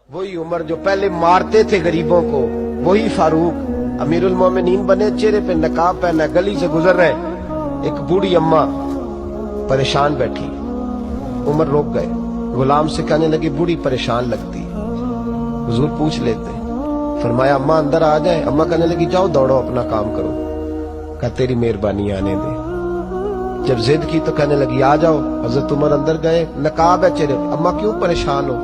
वही उमर जो पहले मारते थे गरीबों को, वही फारूक अमीरुल मोमिनीन बने, चेहरे पे नकाब पहना, गली से गुजर रहे, एक बूढ़ी अम्मा परेशान बैठी। उमर रोक गए, गुलाम से कहने लगी बूढ़ी परेशान लगती है। हुजूर पूछ लेते, फरमाया अम्मा अंदर आ जाए। अम्मा कहने लगी जाओ दौड़ो अपना काम करो। कहा तेरी मेहरबानी आने दे। जब जिद की तो कहने लगी आ जाओ। हजरत उमर अंदर गए, नकाब है चेहरे। अम्मा क्यों परेशान हो?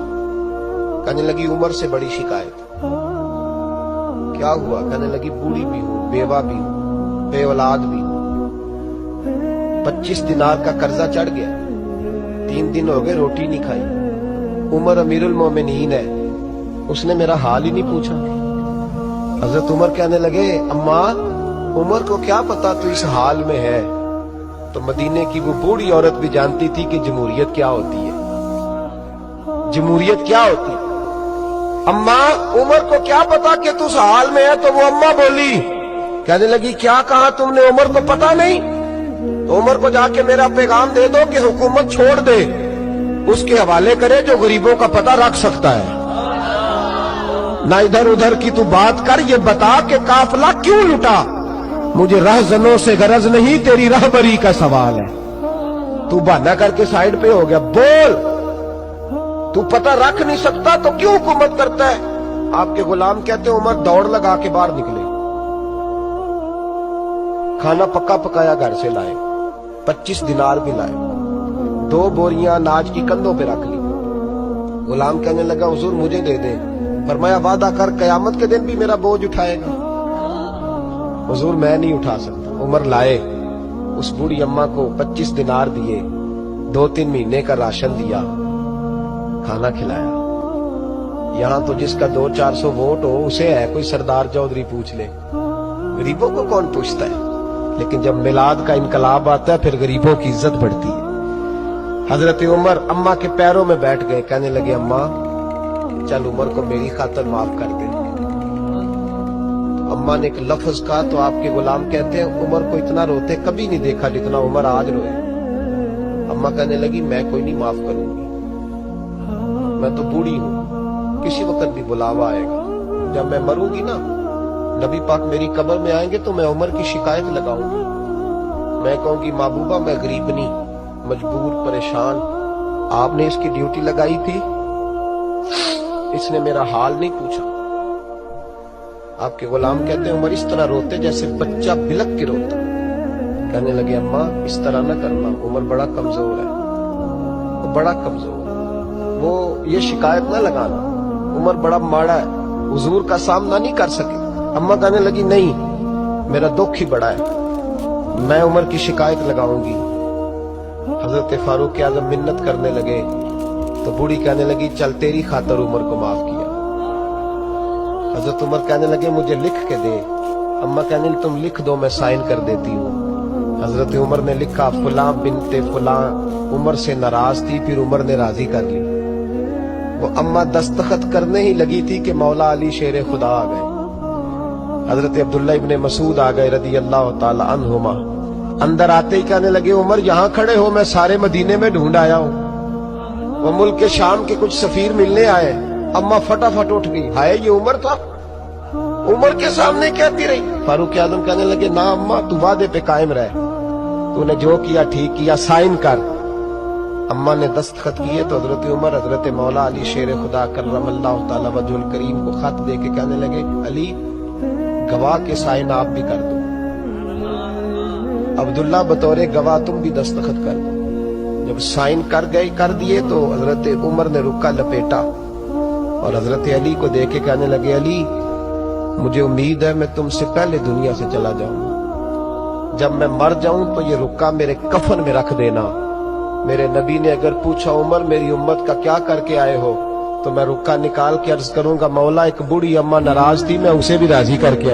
कहने लगी उमर से बड़ी शिकायत। क्या हुआ? कहने लगी बूढ़ी भी हूँ, बेवा भी हूँ, बे औलाद भी हूँ, 25 दिनार का कर्जा चढ़ गया, 3 दिन हो गए रोटी नहीं खाई। उमर अमीरुल मोमिनीन है, उसने मेरा हाल ही नहीं पूछा। हजरत उमर कहने लगे अम्मा उमर को क्या पता तू इस हाल में है। तो मदीने की वो बूढ़ी औरत भी जानती थी कि जमहूरियत क्या होती है, जमहूरियत क्या होती है। अम्मा उमर को क्या पता कि तू इस हाल में है। तो वो अम्मा बोली, कहने लगी क्या कहा तुमने? उमर को पता नहीं? तो उमर को जाके मेरा पैगाम दे दो कि हुकूमत छोड़ दे, उसके हवाले करे जो गरीबों का पता रख सकता है। ना इधर उधर की तू बात कर, ये बता कि काफिला क्यों लुटा। मुझे रहजनों से गरज नहीं, तेरी रहबरी का सवाल है। तू बहाना करके साइड पे हो गया, बोल। तू पता रख नहीं सकता तो क्यों हुकूमत करता है? आपके गुलाम कहते उमर दौड़ लगा के बाहर निकले, खाना पक्का पकाया घर से लाए, 25 दिनार भी लाए, 2 बोरियां अनाज की कंधों पे रख ली। गुलाम कहने लगा हुजूर मुझे दे दे। फरमाया वादा कर कयामत के दिन भी मेरा बोझ उठाएगा। हुजूर मैं नहीं उठा सकता। उमर लाए, उस बूढ़ी अम्मा को 25 दिनार दिए, 2-3 महीने का राशन दिया, खाना खिलाया। यहां तो जिसका 200-400 वोट हो उसे है कोई सरदार चौधरी पूछ ले, गरीबों को कौन पूछता है। लेकिन जब मिलाद का इनकलाब आता है फिर गरीबों की इज्जत बढ़ती है। हजरत उमर अम्मा के पैरों में बैठ गए, कहने लगे अम्मा चल उमर को मेरी खातिर माफ कर दे। अम्मा ने एक लफ्ज कहा तो आपके गुलाम कहते हैं उमर को इतना रोते कभी नहीं देखा जितना उमर आज रोए। अम्मा कहने लगी मैं कोई नहीं माफ करूंगी, मैं तो बूढ़ी हूं, किसी वक्त भी बुलावा आएगा। जब मैं मरूंगी ना, नबी पाक मेरी कब्र में आएंगे तो मैं उमर की शिकायत लगाऊंगी। मैं कहूंगी महबूबा मैं गरीबनी, मजबूर, परेशान, आपने इसकी ड्यूटी लगाई थी, इसने मेरा हाल नहीं पूछा। आपके गुलाम कहते हैं उमर इस तरह रोते जैसे बच्चा बिलक के रोता। कहने लगे अम्मा इस तरह न करना, उमर बड़ा कमजोर है, वो बड़ा कमजोर है, वो ये शिकायत न लगाना, उमर बड़ा माड़ा है, हुजूर का सामना नहीं कर सके। अम्मा कहने लगी नहीं मेरा दुख ही बड़ा है, मैं उमर की शिकायत लगाऊंगी। हजरत फारूक आजम मिन्नत करने लगे तो बूढ़ी कहने लगी चल तेरी खातर उमर को माफ किया। हजरत उमर कहने लगे मुझे लिख के दे। अम्मा कहने लगी तुम लिख दो मैं साइन कर देती हूँ। हजरत उमर ने लिखा फुलां बिनते फुलां उमर से नाराज थी, फिर उमर ने राजी कर ली। वो अम्मा दस्तखत करने ही लगी थी कि मौला अली शेर खुदा आ गए। हजरत अब्दुल्ला इब्ने मसूद आ गए रदी अल्लाह ताला अन्हुमा। अंदर आते ही कहने लगे उमर यहाँ खड़े हो, मैं सारे मदीने में ढूंढ आया हूँ। वो मुल्क के शाम के कुछ सफीर मिलने आए। अम्मा फटाफट उठ गई, हाय ये उमर था, उमर के सामने कहती रही। फारूक आजम कहने लगे ना अम्मा तू वादे पे कायम रह, तूने जो किया ठीक किया, साइन कर। अम्मा ने दस्तखत किए तो हजरत उमर हजरत मौला अली शेर खुदा कर्रमल्लाहु ताला वजहुल करीम को खत दे के कहने लगे अली गवाह के साइन आप भी कर दो, अब्दुल्ला बतौरे गवाह तुम भी दस्तखत कर दो। जब साइन कर दिए तो हजरत उमर ने रुक्का लपेटा और हजरत अली को देके कहने लगे अली मुझे उम्मीद है मैं तुमसे पहले दुनिया से चला जाऊंगा, जब मैं मर जाऊं तो ये रुक्का मेरे कफन में रख देना। मेरे नबी ने अगर पूछा उमर मेरी उम्मत का क्या करके आए हो, तो मैं रुक्का निकाल के अर्ज करूंगा मौला एक बूढ़ी अम्मा नाराज थी, मैं उसे भी राजी करके आया।